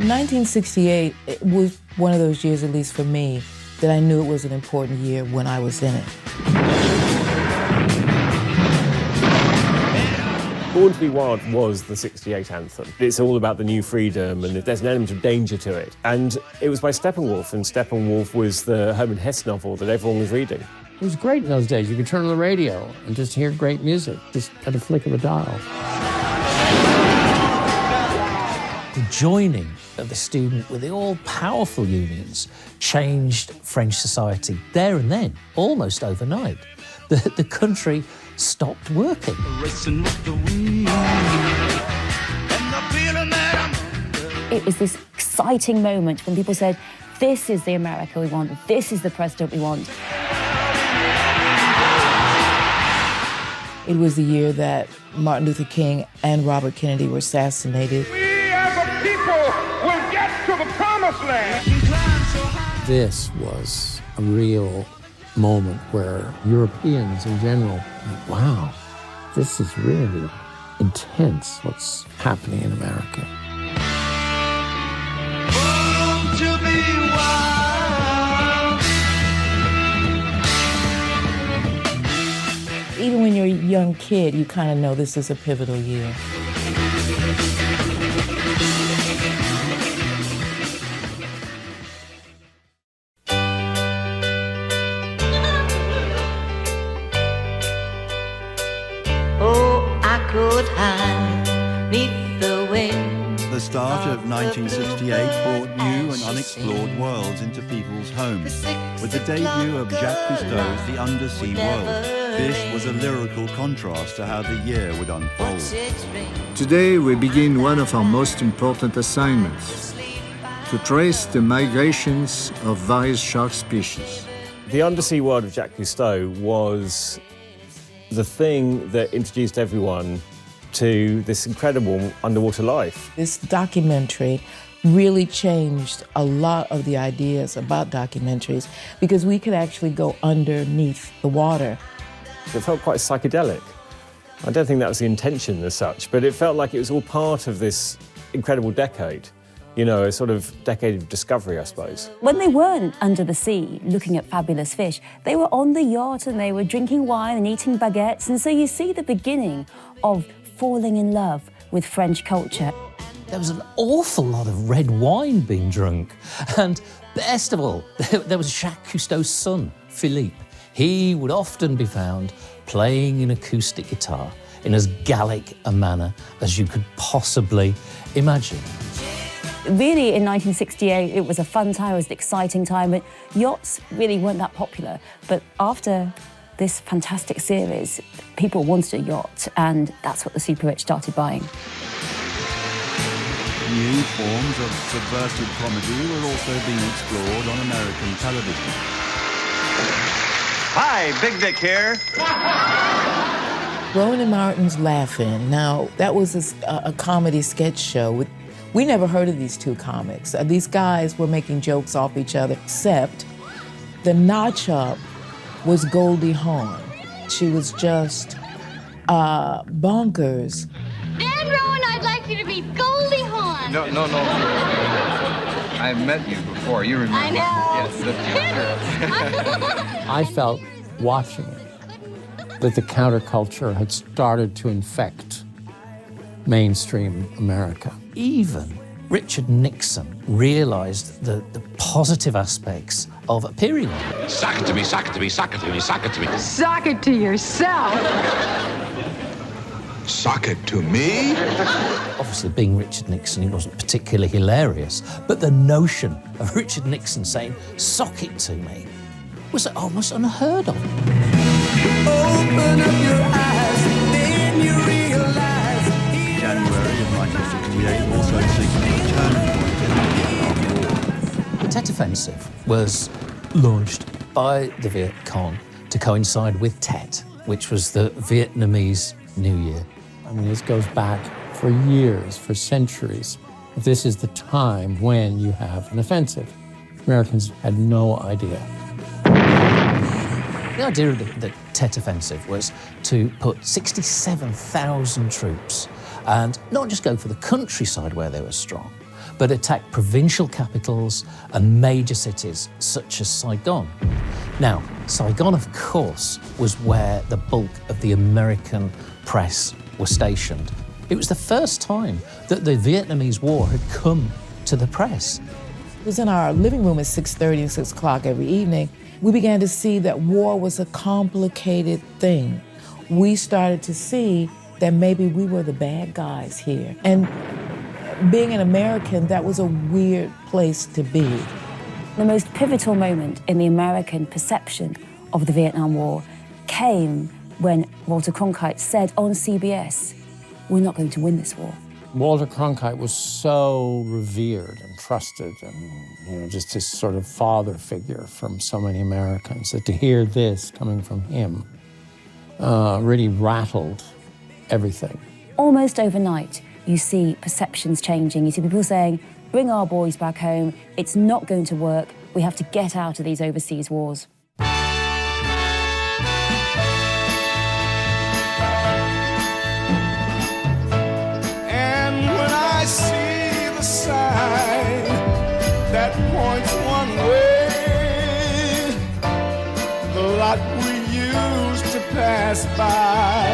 1968 it was one of those years, at least for me, that I knew it was an important year when I was in it. Born to be Wild was the 68 anthem. It's all about the new freedom and there's an element of danger to it. And it was by Steppenwolf, and Steppenwolf was the Herman Hesse novel that everyone was reading. It was great in those days. You could turn on the radio and just hear great music, just at a flick of a dial. The joining of the student with the all-powerful unions changed French society there and then, almost overnight. The country stopped working. It was this exciting moment when people said, this is the America we want, this is the president we want. It was the year that Martin Luther King and Robert Kennedy were assassinated. We as a people will get to the promised land. This was a real moment where Europeans in general went, wow, this is really intense what's happening in America. Even when you're a young kid, you kind of know this is a pivotal year. Oh, I could hide beneath the wind. The start of 1968 brought new and unexplored worlds into people's homes, with the debut of Jacques Cousteau's The Undersea World. This was a lyrical contrast to how the year would unfold. Today we begin one of our most important assignments, to trace the migrations of various shark species. The Undersea World of Jacques Cousteau was the thing that introduced everyone to this incredible underwater life. This documentary really changed a lot of the ideas about documentaries because we could actually go underneath the water. It felt quite psychedelic. I don't think that was the intention as such, but it felt like it was all part of this incredible decade. You know, a sort of decade of discovery, I suppose. When they weren't under the sea looking at fabulous fish, they were on the yacht and they were drinking wine and eating baguettes. And so you see the beginning of falling in love with French culture. There was an awful lot of red wine being drunk. And best of all, there was Jacques Cousteau's son, Philippe. He would often be found playing an acoustic guitar in as Gallic a manner as you could possibly imagine. Really, in 1968, it was a fun time, it was an exciting time, but yachts really weren't that popular. But after this fantastic series, people wanted a yacht, and that's what the super rich started buying. New forms of subversive comedy were also being explored on American television. Hi, Big Dick here. Rowan and Martin's Laughing. Now, that was a comedy sketch show. We never heard of these two comics. These guys were making jokes off each other, except the notch-up was Goldie Hawn. She was just bonkers. Dan Rowan, I'd like you to meet Goldie Hawn. No. I've met you before. You remember? I know. Yes, I felt, watching it, that the counterculture had started to infect mainstream America. Even Richard Nixon realised the positive aspects of a period. Sock it to me, sock it to me, sock it to me, sock it to me. Sock it to yourself. Sock it to me? Obviously, being Richard Nixon, he wasn't particularly hilarious, but the notion of Richard Nixon saying, sock it to me, was almost unheard of. Open up your eyes, then you realize. January of 1968 also signaled a turning point in the Vietnam War. The Tet Offensive was launched by the Viet Cong to coincide with Tet, which was the Vietnamese New Year. I mean, this goes back for years, for centuries. This is the time when you have an offensive. Americans had no idea. The idea of the Tet Offensive was to put 67,000 troops and not just go for the countryside where they were strong, but attacked provincial capitals and major cities such as Saigon. Now, Saigon, of course, was where the bulk of the American press were stationed. It was the first time that the Vietnamese War had come to the press. It was in our living room at 6:30 and 6 o'clock every evening. We began to see that war was a complicated thing. We started to see that maybe we were the bad guys here. And being an American, that was a weird place to be. The most pivotal moment in the American perception of the Vietnam War came when Walter Cronkite said on CBS, "We're not going to win this war." Walter Cronkite was so revered and trusted and, just this sort of father figure from so many Americans, that to hear this coming from him really rattled everything. Almost overnight, you see perceptions changing. You see people saying, "Bring our boys back home. It's not going to work. We have to get out of these overseas wars." I see the sign that points one way, the lot we used to pass by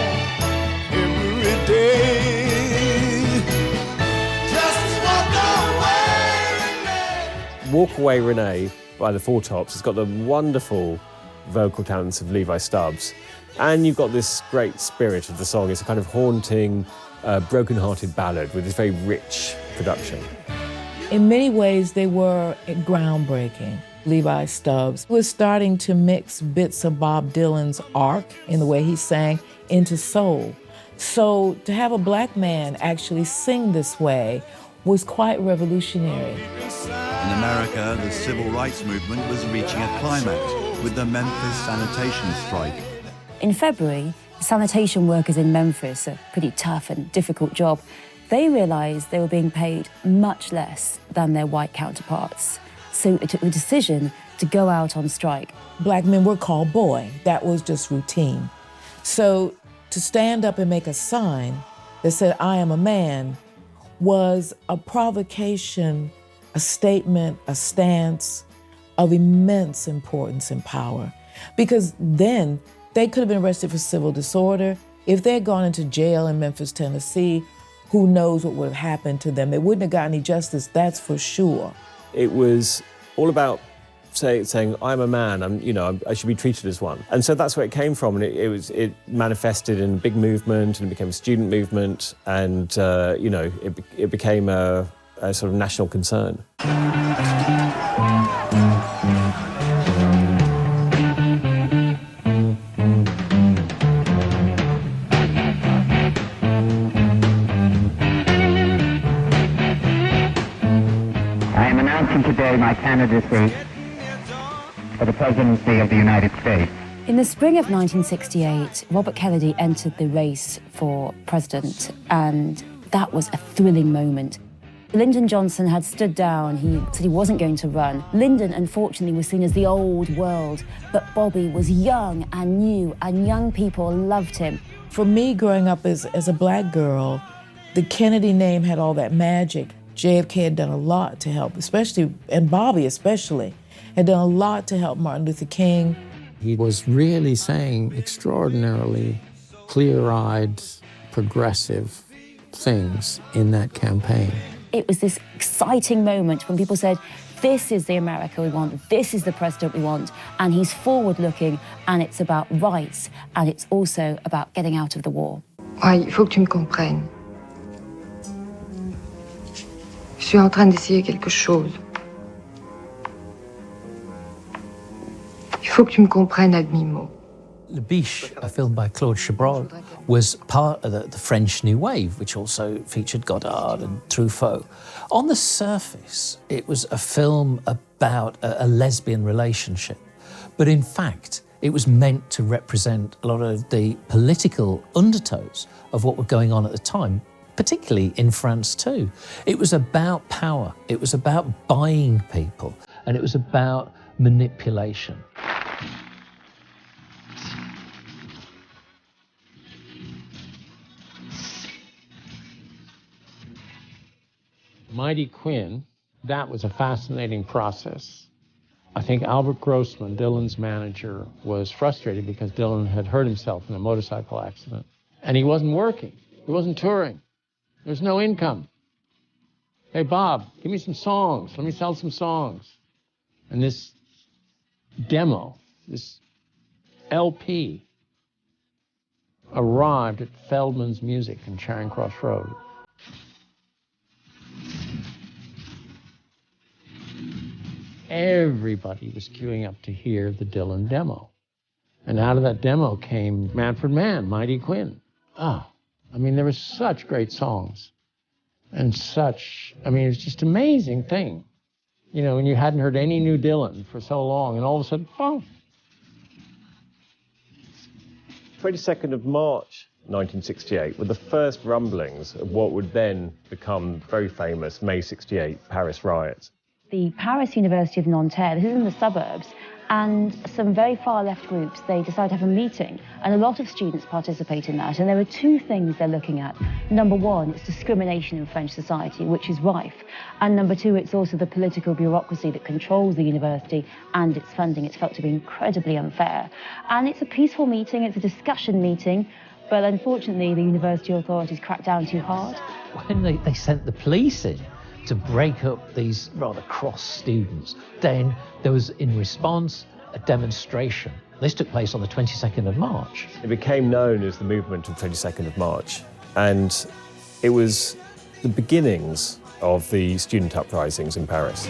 every day. Just walk away, Renee. Walk Away Renee by the Four Tops. It's got the wonderful vocal talents of Levi Stubbs. And you've got this great spirit of the song. It's a kind of haunting, broken-hearted ballad with this very rich production. In many ways, they were groundbreaking. Levi Stubbs was starting to mix bits of Bob Dylan's arc in the way he sang into soul. So to have a black man actually sing this way was quite revolutionary. In America, the civil rights movement was reaching a climax with the Memphis sanitation strike. In February, sanitation workers in Memphis, a pretty tough and difficult job, they realised they were being paid much less than their white counterparts. So it took the decision to go out on strike. Black men were called boy. That was just routine. So to stand up and make a sign that said, "I am a man," was a provocation, a statement, a stance of immense importance and power. Because then they could have been arrested for civil disorder. If they had gone into jail in Memphis, Tennessee, who knows what would have happened to them? They wouldn't have got any justice, that's for sure. It was all about saying, "I'm a man. I should be treated as one." And so that's where it came from. And it manifested in a big movement, and it became a student movement, and it became a sort of national concern. Today, my candidacy for the presidency of the United States. In the spring of 1968, Robert Kennedy entered the race for president, and that was a thrilling moment. Lyndon Johnson had stood down. He said he wasn't going to run. Lyndon, unfortunately, was seen as the old world, but Bobby was young and new, and young people loved him. For me, growing up as a black girl, the Kennedy name had all that magic. JFK had done a lot to help, and Bobby especially, had done a lot to help Martin Luther King. He was really saying extraordinarily clear-eyed, progressive things in that campaign. It was this exciting moment when people said, "This is the America we want, this is the president we want," and he's forward-looking, and it's about rights, and it's also about getting out of the war. Il faut que tu me comprennes. Je suis en train d'essayer quelque chose. Il faut que tu me comprennes à demi-mot. Le Biche, a film by Claude Chabrol, was part of the French New Wave, which also featured Godard and Truffaut. On the surface, it was a film about a lesbian relationship. But in fact, it was meant to represent a lot of the political undertows of what were going on at the time, particularly in France too. It was about power, it was about buying people, and it was about manipulation. Mighty Quinn, that was a fascinating process. I think Albert Grossman, Dylan's manager, was frustrated because Dylan had hurt himself in a motorcycle accident. And he wasn't working. He wasn't touring. There's no income. Hey, Bob, give me some songs. Let me sell some songs. And this demo, this LP, arrived at Feldman's Music in Charing Cross Road. Everybody was queuing up to hear the Dylan demo. And out of that demo came Manfred Mann, Mighty Quinn. I mean, there were such great songs. And it was just an amazing thing. You know, and you hadn't heard any new Dylan for so long, and all of a sudden, boom. 22nd of March 1968 were the first rumblings of what would then become very famous May 68 Paris riots. The Paris University of Nanterre, this is in the suburbs, and some very far left groups, they decide to have a meeting, and a lot of students participate in that, and there are two things they're looking at. Number one, it's discrimination in French society, which is rife, and number two, it's also the political bureaucracy that controls the university and its funding. It's felt to be incredibly unfair. And it's a peaceful meeting, it's a discussion meeting, but unfortunately the university authorities cracked down too hard. When they sent the police in to break up these rather cross students, then there was, in response, a demonstration. This took place on the 22nd of March. It became known as the movement of 22nd of March, and it was the beginnings of the student uprisings in Paris.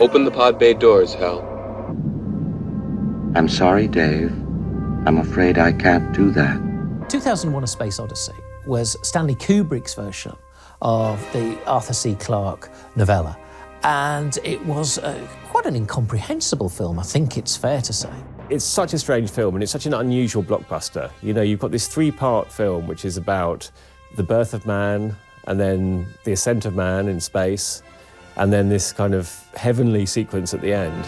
Open the pod bay doors, Hal. I'm sorry, Dave. I'm afraid I can't do that. 2001: A Space Odyssey was Stanley Kubrick's version of the Arthur C. Clarke novella. And it was quite an incomprehensible film, I think it's fair to say. It's such a strange film, and it's such an unusual blockbuster. You know, you've got this three-part film, which is about the birth of man, and then the ascent of man in space, and then this kind of heavenly sequence at the end.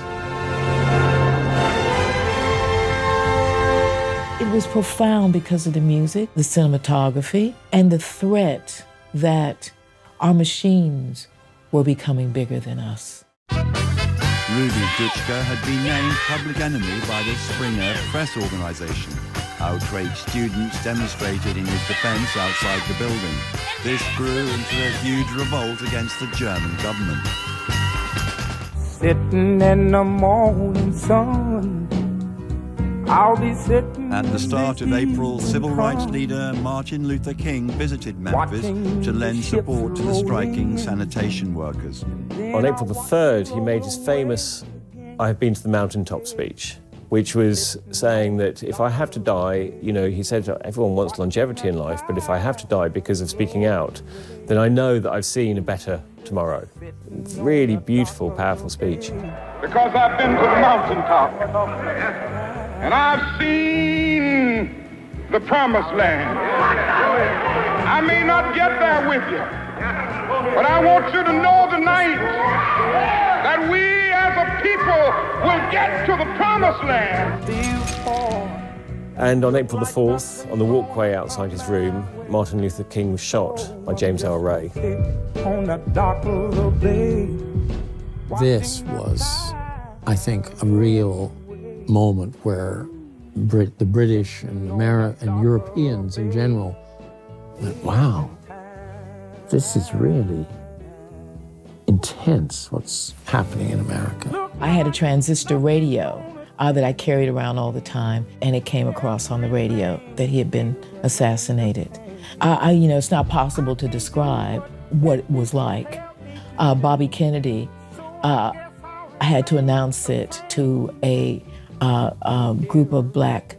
It was profound because of the music, the cinematography, and the threat that our machines were becoming bigger than us. Rudi Dutschke had been named public enemy by the Springer press organisation. Outraged students demonstrated in his defence outside the building. This grew into a huge revolt against the German government. Sitting in the morning sun, I'll be sitting. At the start of April, civil rights leader Martin Luther King visited Memphis to lend support to the striking sanitation workers. On April the 3rd, he made his famous "I have been to the mountaintop" speech, which was saying that if I have to die, you know, he said everyone wants longevity in life, but if I have to die because of speaking out, then I know that I've seen a better tomorrow. Really beautiful, powerful speech. Because I've been to the mountaintop, and I've seen the promised land. I may not get there with you, but I want you to know tonight that we as a people will get to the promised land. And on April the 4th, on the walkway outside his room, Martin Luther King was shot by James L. Ray. This was, I think, a real moment where the British and and Europeans in general went, wow, this is really intense, what's happening in America. I had a transistor radio that I carried around all the time, and it came across on the radio that he had been assassinated. You know, it's not possible to describe what it was like. Bobby Kennedy, I had to announce it to a group of black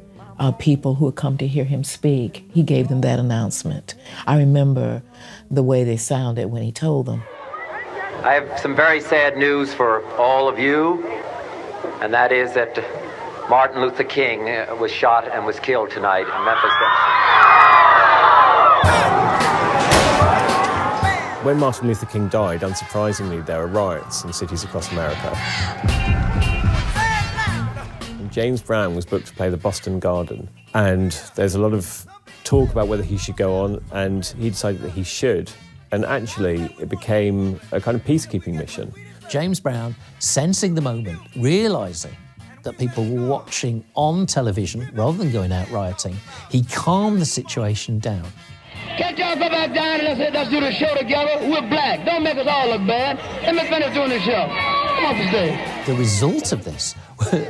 people who had come to hear him speak. He gave them that announcement. I remember the way they sounded when he told them. I have some very sad news for all of you, and that is that Martin Luther King was shot and was killed tonight in Memphis. When Martin Luther King died, unsurprisingly, there were riots in cities across America. And James Brown was booked to play the Boston Garden, and there's a lot of talk about whether he should go on, and he decided that he should, and actually it became a kind of peacekeeping mission. James Brown, sensing the moment, realising that people were watching on television rather than going out rioting, he calmed the situation down. Can't y'all go back down and let's do the show together? We're black. Don't make us all look bad. Let me finish doing the show. Come on the stage. The result of this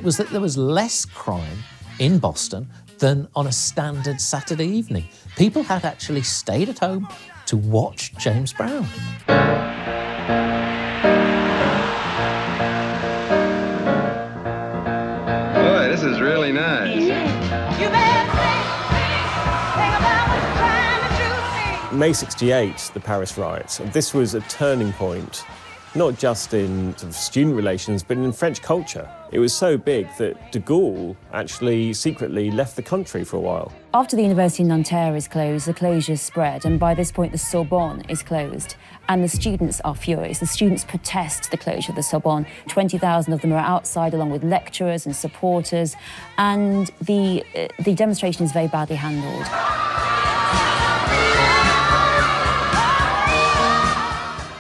was that there was less crime in Boston than on a standard Saturday evening. People had actually stayed at home to watch James Brown. Boy, this is really nice. May 68, the Paris riots, and this was a turning point, not just in sort of student relations, but in French culture. It was so big that de Gaulle actually secretly left the country for a while. After the University of Nanterre is closed, the closures spread, and by this point the Sorbonne is closed, and the students are furious. The students protest the closure of the Sorbonne. 20,000 of them are outside, along with lecturers and supporters, and the demonstration is very badly handled.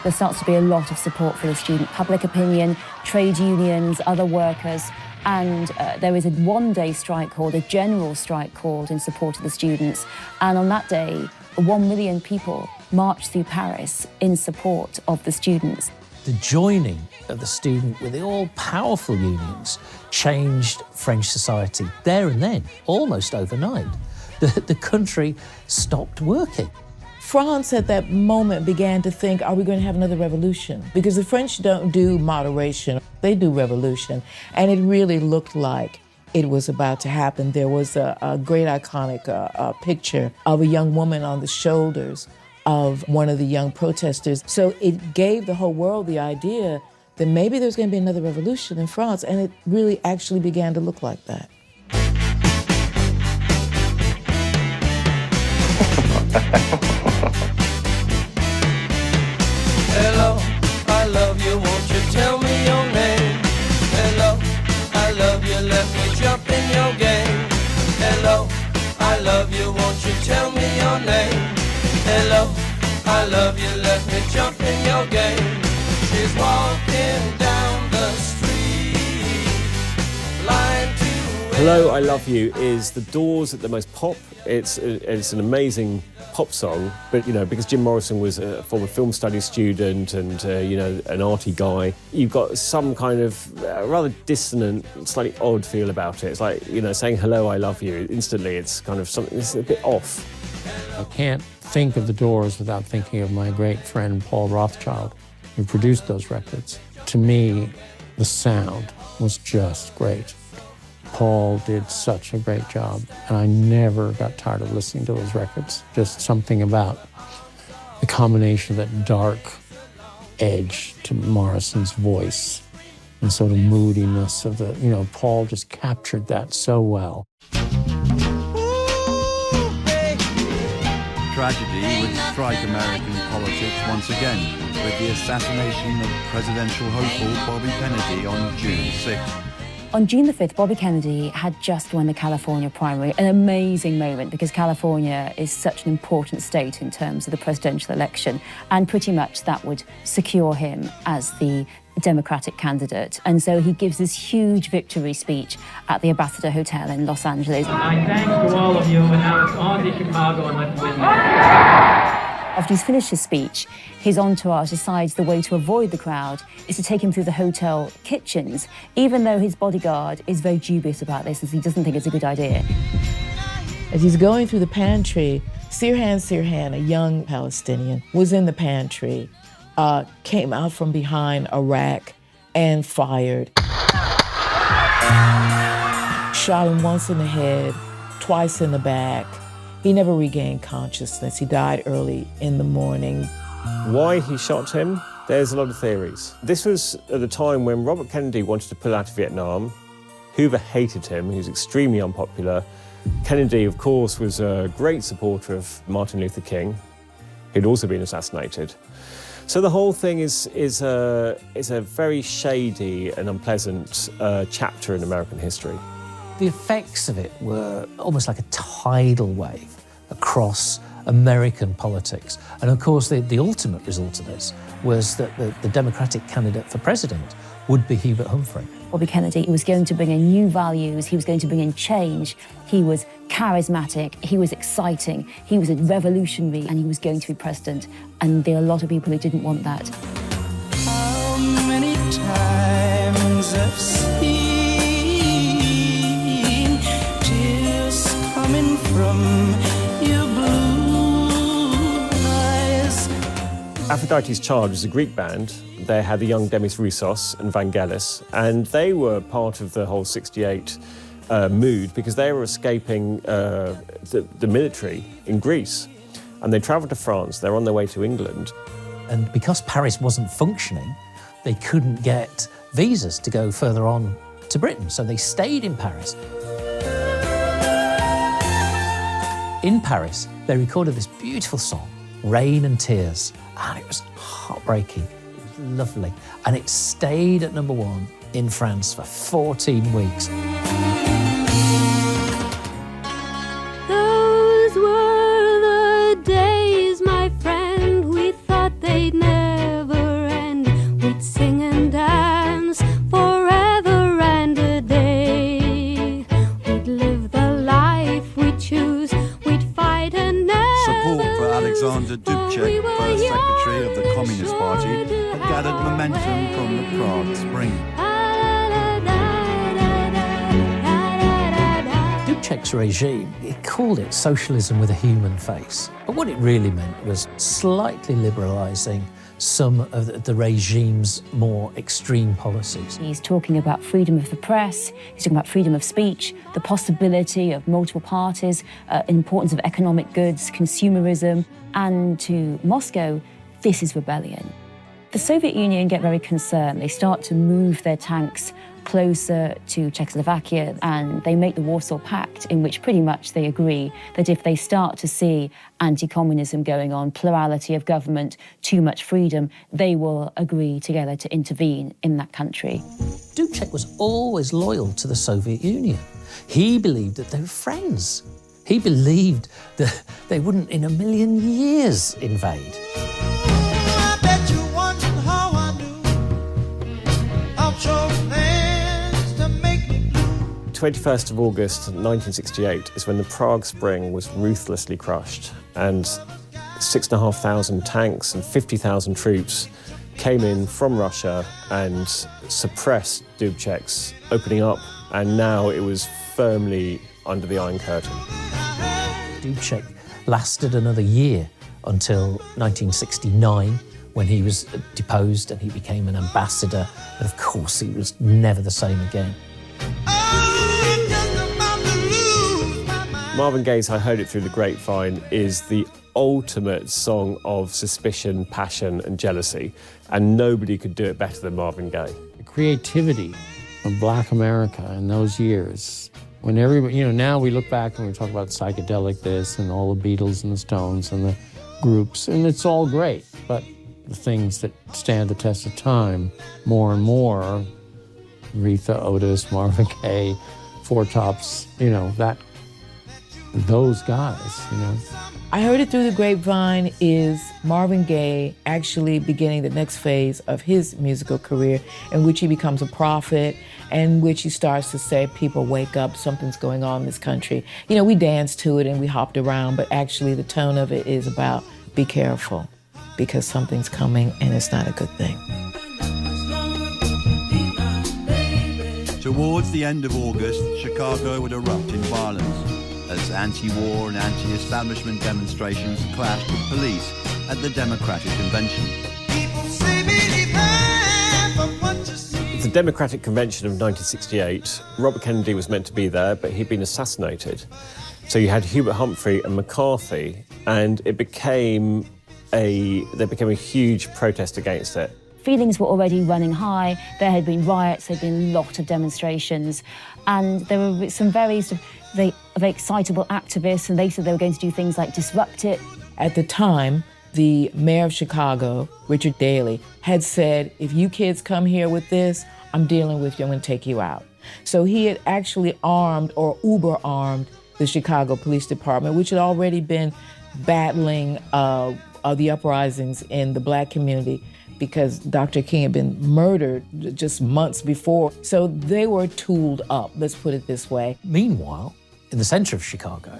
There starts to be a lot of support for the student public opinion, trade unions, other workers, and there is a one-day strike called, a general strike called in support of the students. And on that day, 1 million people marched through Paris in support of the students. The joining of the student with the all-powerful unions changed French society there and then, almost overnight. The country stopped working. France at that moment began to think, are we going to have another revolution? Because the French don't do moderation, they do revolution. And it really looked like it was about to happen. There was a great iconic picture of a young woman on the shoulders of one of the young protesters. So it gave the whole world the idea that maybe there's going to be another revolution in France, and it really actually began to look like that. Hello, I love you, won't you tell me your name? Hello, I love you, let me jump in your game. Hello, I love you, won't you tell me your name? Hello, I love you, let me jump in your game. She's walking down the street, blind to... Hello, I Love You is the Doors at the most pop. It's an amazing pop song, but, you know, because Jim Morrison was a former film studies student and, you know, an arty guy, you've got some kind of rather dissonant, slightly odd feel about it. It's like, you know, saying hello, I love you. Instantly, it's kind of something that's a bit off. I can't think of the Doors without thinking of my great friend Paul Rothchild, who produced those records. To me, the sound was just great. Paul did such a great job, and I never got tired of listening to those records. Just something about the combination of that dark edge to Morrison's voice and sort of moodiness of the, you know, Paul just captured that so well. Tragedy would strike American politics once again with the assassination of presidential hopeful Bobby Kennedy on June 6th. On June the 5th, Bobby Kennedy had just won the California primary, an amazing moment because California is such an important state in terms of the presidential election, and pretty much that would secure him as the Democratic candidate. And so he gives this huge victory speech at the Ambassador Hotel in Los Angeles. My thanks to all of you, and now it's on to Chicago and let's win. After he's finished his speech, his entourage decides the way to avoid the crowd is to take him through the hotel kitchens, even though his bodyguard is very dubious about this and he doesn't think it's a good idea. As he's going through the pantry, Sirhan, a young Palestinian, was in the pantry, came out from behind a rack and fired. Shot him once in the head, twice in the back. He never regained consciousness. He died early in the morning. Why he shot him? There's a lot of theories. This was at the time when Robert Kennedy wanted to pull out of Vietnam. Hoover hated him. He was extremely unpopular. Kennedy, of course, was a great supporter of Martin Luther King, who'd also been assassinated. So the whole thing is a very shady and unpleasant chapter in American history. The effects of it were almost like a tidal wave across American politics. And of course, the ultimate result of this was that the Democratic candidate for president would be Hubert Humphrey. Bobby Kennedy was going to bring in new values, he was going to bring in change, he was charismatic, he was exciting, he was a revolutionary, and he was going to be president. And there are a lot of people who didn't want that. How many times I've seen tears coming from your blue eyes. Aphrodite's Child was a Greek band. They had the young Demis Roussos and Vangelis, and they were part of the whole 68 mood because they were escaping the military in Greece. And they travelled to France, they're on their way to England. And because Paris wasn't functioning, they couldn't get visas to go further on to Britain, so they stayed in Paris. In Paris, they recorded this beautiful song, Rain and Tears, and it was heartbreaking. It was lovely, and it stayed at #1 in France for 14 weeks. Those were the days, my friend, we thought they'd never end. We'd sing and dance forever and a day. We'd live the life we'd choose, we'd fight and never Support for Alexander lose, Dubček, for we were first young secretary of the Communist Party, had gathered momentum from the Prague Spring. Dubček's regime, he called it socialism with a human face. But what it really meant was slightly liberalising some of the regime's more extreme policies. He's talking about freedom of the press, he's talking about freedom of speech, the possibility of multiple parties, importance of economic goods, consumerism, and to Moscow, this is rebellion. The Soviet Union get very concerned. They start to move their tanks closer to Czechoslovakia, and they make the Warsaw Pact, in which pretty much they agree that if they start to see anti-communism going on, plurality of government, too much freedom, they will agree together to intervene in that country. Dubček was always loyal to the Soviet Union. He believed that they were friends. He believed that they wouldn't in a million years invade. 21st of August 1968 is when the Prague Spring was ruthlessly crushed, and 6,500 tanks and 50,000 troops came in from Russia and suppressed Dubček's opening up, and now it was firmly under the Iron Curtain. Dubček lasted another year until 1969, when he was deposed and he became an ambassador, but of course he was never the same again. Marvin Gaye's I Heard It Through the Grapevine is the ultimate song of suspicion, passion and jealousy, and nobody could do it better than Marvin Gaye. The creativity of Black America in those years, when everybody, now we look back and we talk about psychedelic this and all the Beatles and the Stones and the groups, and it's all great, but the things that stand the test of time more and more, Aretha, Otis, Marvin Gaye, Four Tops, those guys, I Heard It Through the Grapevine is Marvin Gaye actually beginning the next phase of his musical career, in which he becomes a prophet, in which he starts to say, people wake up, something's going on in this country. We danced to it and we hopped around, but actually the tone of it is about be careful, because something's coming and it's not a good thing. Towards the end of August, Chicago would erupt in violence as anti-war and anti-establishment demonstrations clashed with police at the Democratic Convention. The Democratic Convention of 1968, Robert Kennedy was meant to be there, but he'd been assassinated. So you had Hubert Humphrey and McCarthy, and there became a huge protest against it. feelings were already running high. There had been riots, there had been a lot of demonstrations, and there were some very excitable activists, and they said they were going to do things like disrupt it. At the time, the mayor of Chicago, Richard Daley, had said, if you kids come here with this, I'm dealing with you, I'm going to take you out. So he had actually armed, or uber-armed, the Chicago Police Department, which had already been battling the uprisings in the Black community because Dr. King had been murdered just months before. So they were tooled up, let's put it this way. Meanwhile, in the center of Chicago,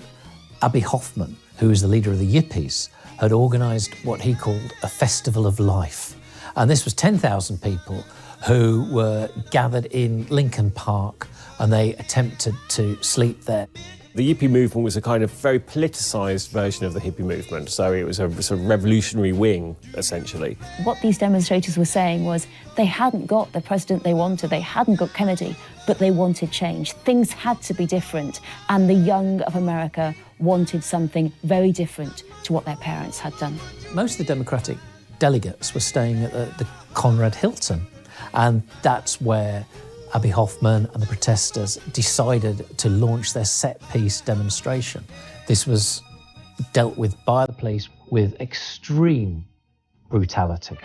Abbie Hoffman, who was the leader of the Yippies, had organized what he called a festival of life. And this was 10,000 people who were gathered in Lincoln Park, and they attempted to sleep there. The Yippie movement was a kind of very politicised version of the hippie movement, so it was a sort of revolutionary wing, essentially. What these demonstrators were saying was they hadn't got the president they wanted, they hadn't got Kennedy, but they wanted change. Things had to be different, and the young of America wanted something very different to what their parents had done. Most of the Democratic delegates were staying at the Conrad Hilton, and that's where Abbie Hoffman and the protesters decided to launch their set-piece demonstration. This was dealt with by the police with extreme brutality.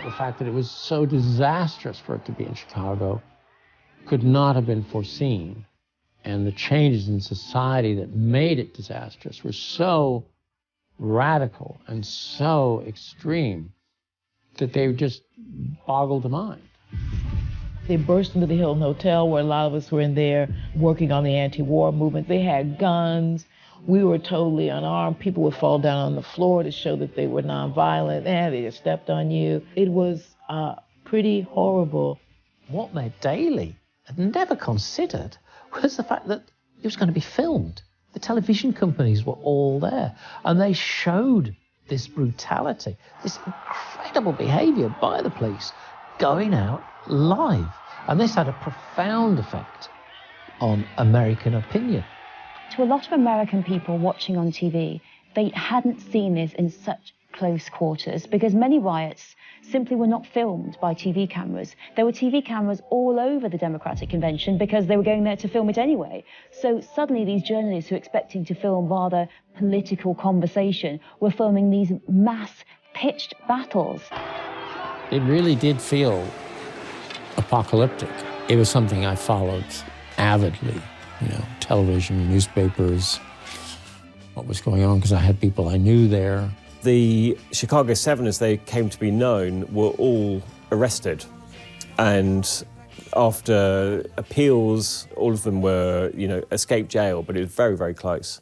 The fact that it was so disastrous for it to be in Chicago could not have been foreseen. And the changes in society that made it disastrous were so radical and so extreme that they just boggled the mind. They burst into the Hilton Hotel, where a lot of us were in there working on the anti-war movement. They had guns. We were totally unarmed. People would fall down on the floor to show that they were nonviolent. They just stepped on you. It was pretty horrible. What Mayor Daley had never considered was the fact that it was going to be filmed. The television companies were all there, and they showed this brutality, this incredible behaviour by the police going out live. And this had a profound effect on American opinion. To a lot of American people watching on TV, they hadn't seen this in such close quarters because many riots simply were not filmed by TV cameras. There were TV cameras all over the Democratic Convention because they were going there to film it anyway. So suddenly these journalists who were expecting to film rather political conversation were filming these mass pitched battles. It really did feel apocalyptic. It was something I followed avidly, television, newspapers, what was going on, because I had people I knew there. The Chicago 7, as they came to be known, were all arrested. And after appeals, all of them were, escaped jail, but it was very, very close.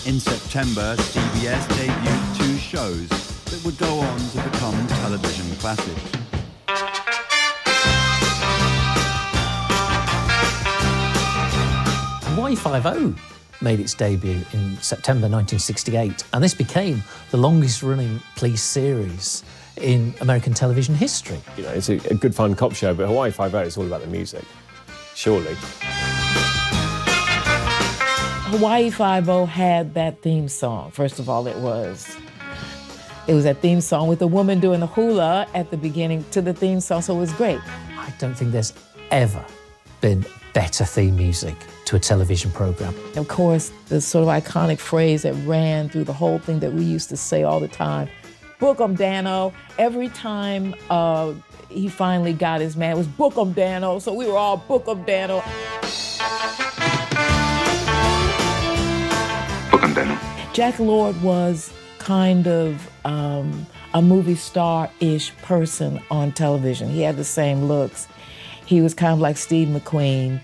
In September, CBS debuted 2 shows that would go on to become television classics. Hawaii Five-0 made its debut in September 1968, and this became the longest-running police series in American television history. It's a good fun cop show, but Hawaii Five-0 is all about the music, surely. Hawaii Five-0 had that theme song. First of all, it was that theme song with the woman doing the hula at the beginning to the theme song, so it was great. I don't think there's ever been better theme music to a television program. Of course, the sort of iconic phrase that ran through the whole thing that we used to say all the time, "Book 'em, Dano." Every time he finally got his man, it was "Book 'em, Dano," so we were all "Book 'em, Dano." Book 'em, Dano. Jack Lord was kind of a movie star-ish person on television. He had the same looks. He was kind of like Steve McQueen,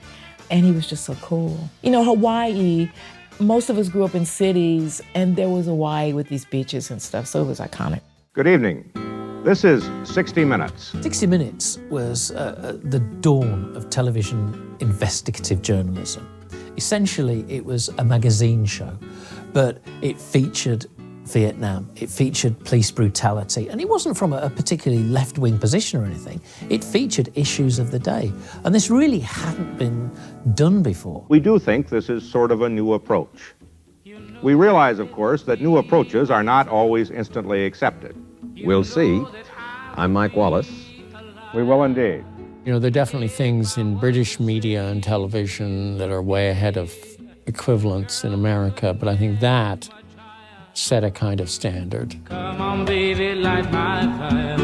and he was just so cool. Hawaii, most of us grew up in cities, and there was Hawaii with these beaches and stuff, so it was iconic. Good evening. This is 60 Minutes. 60 Minutes was the dawn of television investigative journalism. Essentially, it was a magazine show, but it featured Vietnam. It featured police brutality, and it wasn't from a particularly left-wing position or anything. It featured issues of the day, and this really hadn't been done before. We do think this is sort of a new approach. We realize, of course, that new approaches are not always instantly accepted. We'll see. I'm Mike Wallace. We will indeed. You know, there are definitely things in British media and television that are way ahead of equivalents in America, but I think that set a kind of standard. Come on, baby, light my fire.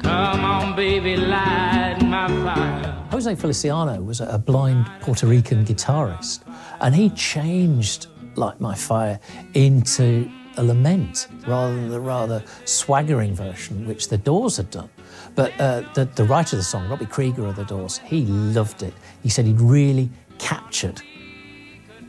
Come on, baby, light my fire. Jose Feliciano was a blind Puerto Rican guitarist, and he changed Light My Fire into a lament rather than the rather swaggering version which the Doors had done. But the writer of the song, Robbie Krieger of the Doors, he loved it. He said he'd really captured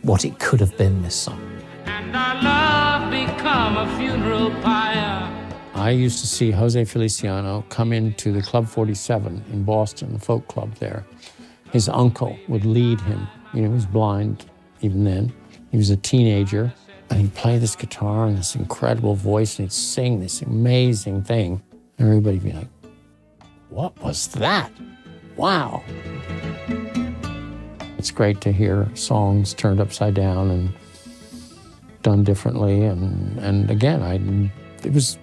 what it could have been, this song. And our love become a funeral pyre. I used to see Jose Feliciano come into the Club 47 in Boston, the folk club there. His uncle would lead him. You know, he was blind even then. He was a teenager, and he'd play this guitar and this incredible voice, and he'd sing this amazing thing. And everybody'd be like, what was that? Wow. It's great to hear songs turned upside down and done differently. And again, it was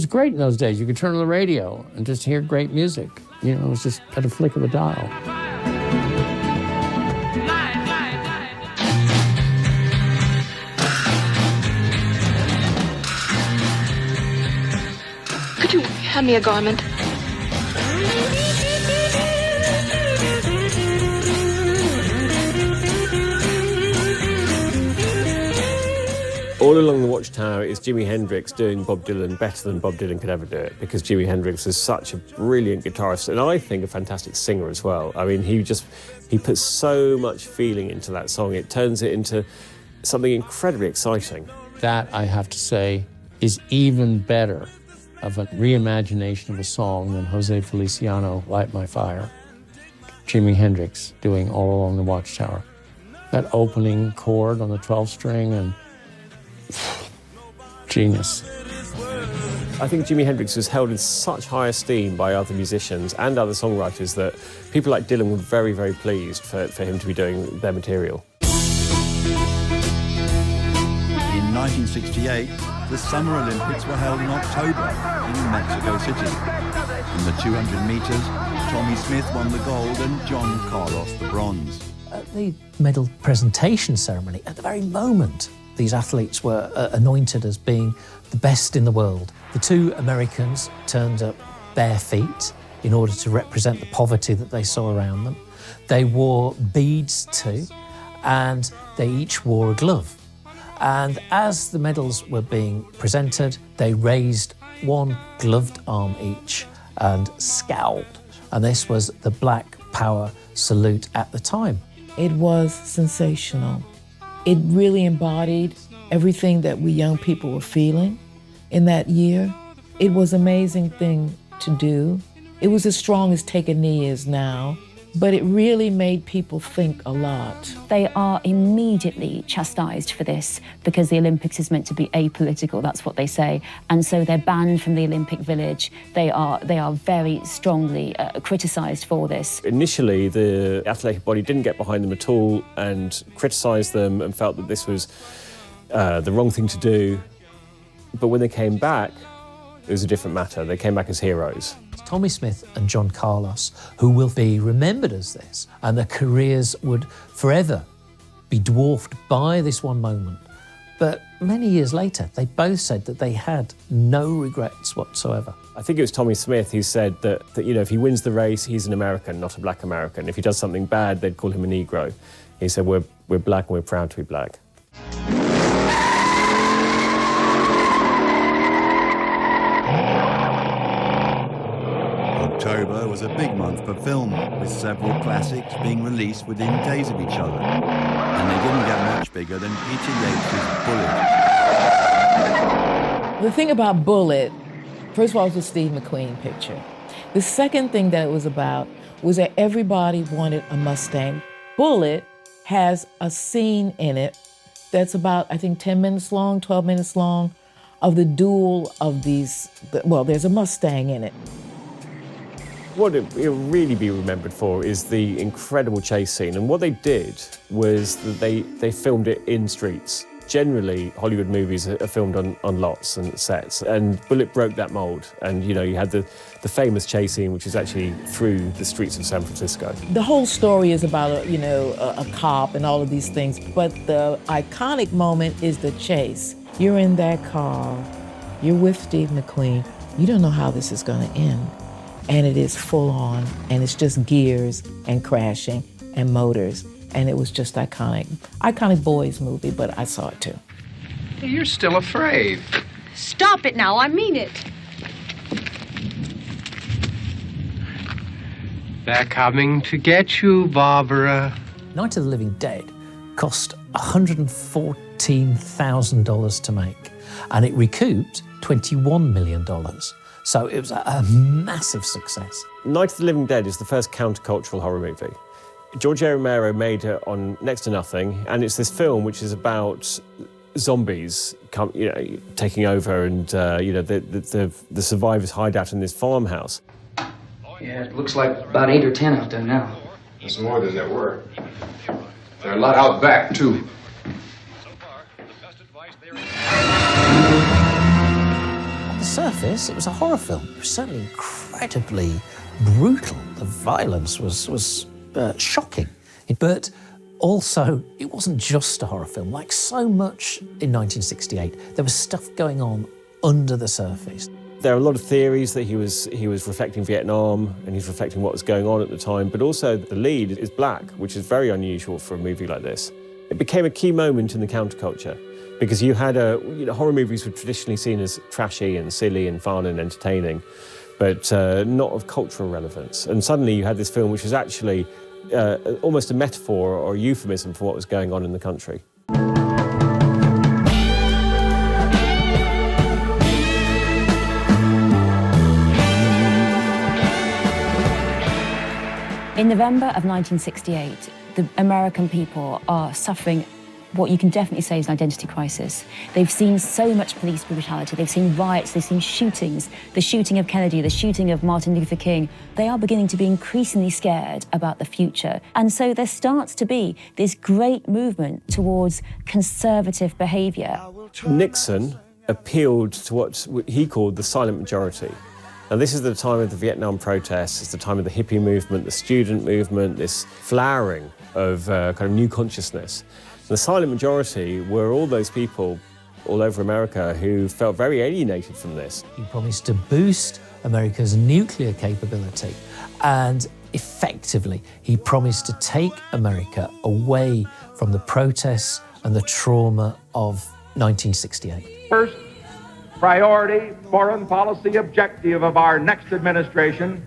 great in those days. You could turn on the radio and just hear great music. You know, it was just at a flick of a dial. Could you hand me a garment? All along the Watchtower is Jimi Hendrix doing Bob Dylan better than Bob Dylan could ever do it, because Jimi Hendrix is such a brilliant guitarist, and I think a fantastic singer as well. I mean, he puts so much feeling into that song. It turns it into something incredibly exciting. That, I have to say, is even better of a reimagination of a song than Jose Feliciano, Light My Fire. Jimi Hendrix doing All Along the Watchtower. That opening chord on the 12th string, and genius. I think Jimi Hendrix was held in such high esteem by other musicians and other songwriters that people like Dylan were very, very pleased for him to be doing their material. In 1968, the Summer Olympics were held in October in Mexico City. In the 200 metres, Tommie Smith won the gold and John Carlos the bronze. At the medal presentation ceremony, at the very moment these athletes were anointed as being the best in the world, the two Americans turned up bare feet in order to represent the poverty that they saw around them. They wore beads too, and they each wore a glove. And as the medals were being presented, they raised one gloved arm each and scowled. And this was the Black Power salute at the time. It was sensational. It really embodied everything that we young people were feeling in that year. It was an amazing thing to do. It was as strong as Take a Knee is now, but it really made people think a lot. They are immediately chastised for this because the Olympics is meant to be apolitical, that's what they say, and so they're banned from the Olympic Village. They are very strongly criticised for this. Initially, the athletic body didn't get behind them at all and criticised them and felt that this was the wrong thing to do. But when they came back, it was a different matter. They came back as heroes. Tommie Smith and John Carlos, who will be remembered as this, and their careers would forever be dwarfed by this one moment. But many years later, they both said that they had no regrets whatsoever. I think it was Tommie Smith who said that you know, if he wins the race, he's an American, not a black American. If he does something bad, they'd call him a Negro. He said, we're black and we're proud to be black. October was a big month for film, with several classics being released within days of each other. And they didn't get much bigger than Peter Yates's Bullet. The thing about Bullet, first of all, it was a Steve McQueen picture. The second thing that it was about was that everybody wanted a Mustang. Bullet has a scene in it that's about, I think, 10 minutes long, 12 minutes long, of the duel of these, well, there's a Mustang in it. What it'll really be remembered for is the incredible chase scene. And what they did was that they filmed it in streets. Generally, Hollywood movies are filmed on lots and sets, and Bullitt broke that mold. And, you know, you had the famous chase scene, which is actually through the streets of San Francisco. The whole story is about, a cop and all of these things, but the iconic moment is the chase. You're in that car, you're with Steve McQueen, you don't know how this is gonna end. And it is full on, and it's just gears and crashing and motors. And it was just iconic. Iconic boys movie, but I saw it too. You're still afraid. Stop it now, I mean it. They're coming to get you, Barbara. Night of the Living Dead cost $114,000 to make, and it recouped $21 million. So it was a massive success. Night of the Living Dead is the first countercultural horror movie. George A. Romero made it on next to nothing, and it's this film which is about zombies taking over, and the survivors hide out in this farmhouse. Yeah, it looks like about 8 or 10 out there now. There's more than there were. There are a lot out back, too. On the surface, it was a horror film. It was certainly incredibly brutal. The violence was shocking. But also, it wasn't just a horror film. Like so much in 1968, there was stuff going on under the surface. There are a lot of theories that he was reflecting Vietnam, and he's reflecting what was going on at the time, but also the lead is black, which is very unusual for a movie like this. It became a key moment in the counterculture, because you had horror movies were traditionally seen as trashy and silly and fun and entertaining, but not of cultural relevance. And suddenly you had this film which was actually almost a metaphor or a euphemism for what was going on in the country. In November of 1968, the American people are suffering what you can definitely say is an identity crisis. They've seen so much police brutality, they've seen riots, they've seen shootings, the shooting of Kennedy, the shooting of Martin Luther King. They are beginning to be increasingly scared about the future. And so there starts to be this great movement towards conservative behavior. Nixon appealed to what he called the silent majority. Now, this is the time of the Vietnam protests, it's the time of the hippie movement, the student movement, this flowering of kind of new consciousness. The silent majority were all those people all over America who felt very alienated from this. He promised to boost America's nuclear capability, and effectively, he promised to take America away from the protests and the trauma of 1968. First priority foreign policy objective of our next administration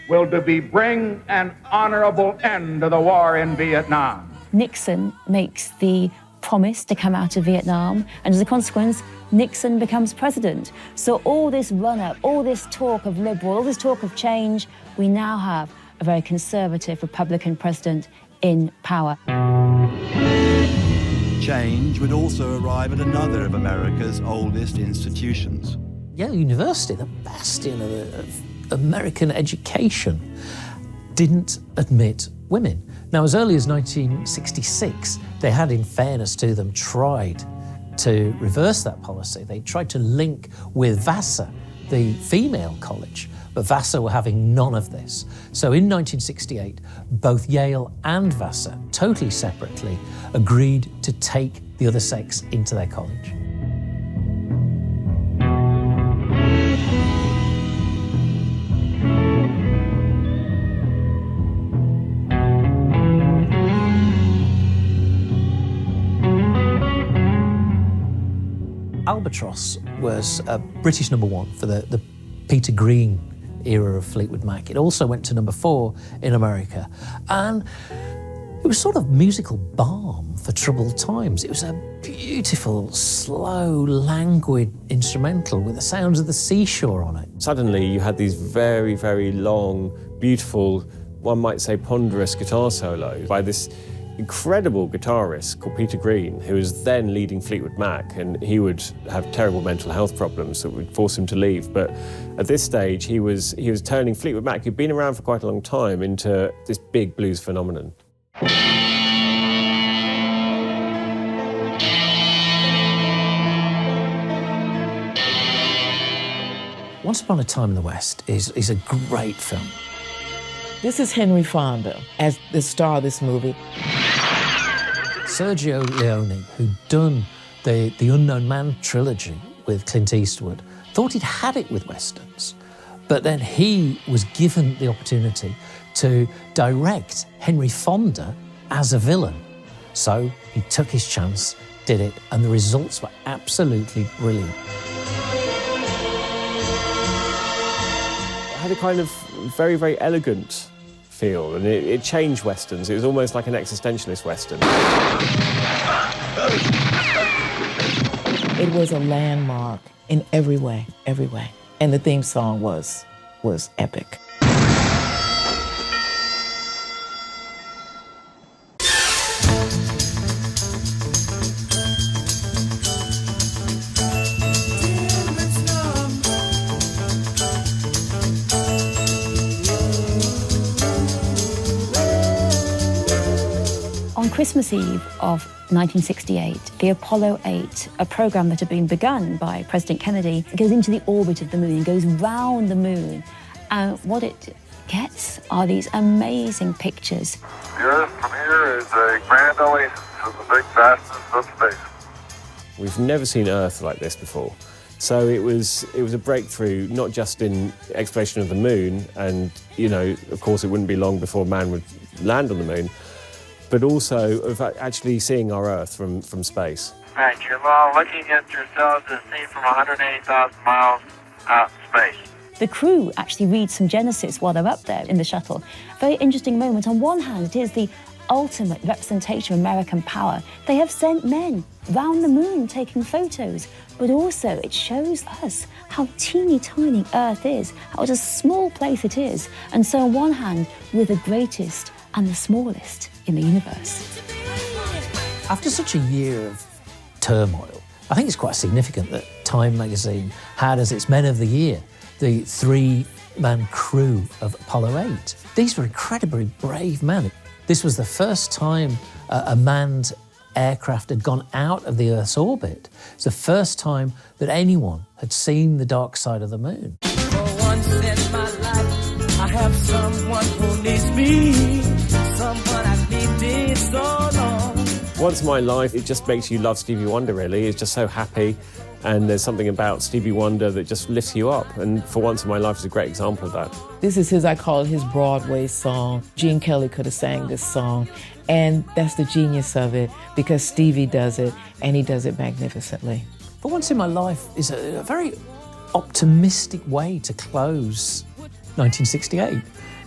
will be bring an honorable end to the war in Vietnam. Nixon makes the promise to come out of Vietnam, and as a consequence, Nixon becomes president. So all this run-up, all this talk of liberal, all this talk of change, we now have a very conservative Republican president in power. Change would also arrive at another of America's oldest institutions. Yale University, the bastion of American education, didn't admit women. Now, as early as 1966, they had, in fairness to them, tried to reverse that policy. They tried to link with Vassar, the female college, but Vassar were having none of this. So in 1968, both Yale and Vassar, totally separately, agreed to take the other sex into their college. Albatross was a British #1 for the Peter Green era of Fleetwood Mac. It also went to #4 in America. And it was sort of musical balm for troubled times. It was a beautiful, slow, languid instrumental with the sounds of the seashore on it. Suddenly you had these very, very long, beautiful, one might say ponderous guitar solos by this incredible guitarist called Peter Green, who was then leading Fleetwood Mac, and he would have terrible mental health problems that would force him to leave. But at this stage, he was turning Fleetwood Mac, who'd been around for quite a long time, into this big blues phenomenon. Once Upon a Time in the West is a great film. This is Henry Fonda as the star of this movie. Sergio Leone, who'd done the Unknown Man trilogy with Clint Eastwood, thought he'd had it with Westerns, but then he was given the opportunity to direct Henry Fonda as a villain. So he took his chance, did it, and the results were absolutely brilliant. It had a kind of very, very elegant feel, and it changed Westerns. It was almost like an existentialist Western. It was a landmark in every way. And the theme song was epic. On Christmas Eve of 1968, the Apollo 8, a program that had been begun by President Kennedy, goes into the orbit of the moon, goes round the moon, and what it gets are these amazing pictures. The Earth from here is a grand oasis of the big vastness of space. We've never seen Earth like this before. So it was a breakthrough, not just in exploration of the moon, and, you know, of course it wouldn't be long before man would land on the moon, but also of actually seeing our Earth from space. Right, you're all looking at yourselves as seen from 180,000 miles out in space. The crew actually read some Genesis while they're up there in the shuttle. Very interesting moment. On one hand, it is the ultimate representation of American power. They have sent men round the moon taking photos, but also it shows us how teeny tiny Earth is, how it's a small place it is. And so on one hand, we're the greatest and the smallest in the universe. After such a year of turmoil, I think it's quite significant that Time magazine had as its Men of the Year the three-man crew of Apollo 8. These were incredibly brave men. This was the first time a manned aircraft had gone out of the Earth's orbit. It's the first time that anyone had seen the dark side of the moon. For once in my life, I have someone who needs me, someone I've needed so long. Once in my life, it just makes you love Stevie Wonder, really. It's just so happy, and there's something about Stevie Wonder that just lifts you up, and For Once in My Life is a great example of that. This is I call it his Broadway song. Gene Kelly could have sang this song, and that's the genius of it, because Stevie does it, and he does it magnificently. For Once in My Life is a very optimistic way to close 1968.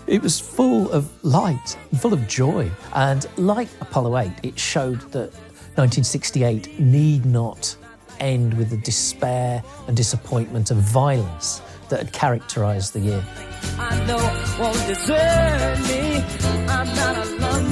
It was full of light, full of joy. And like Apollo 8, it showed that 1968 need not end with the despair and disappointment of violence that had characterised the year. I know won't desert me. I'm not alone.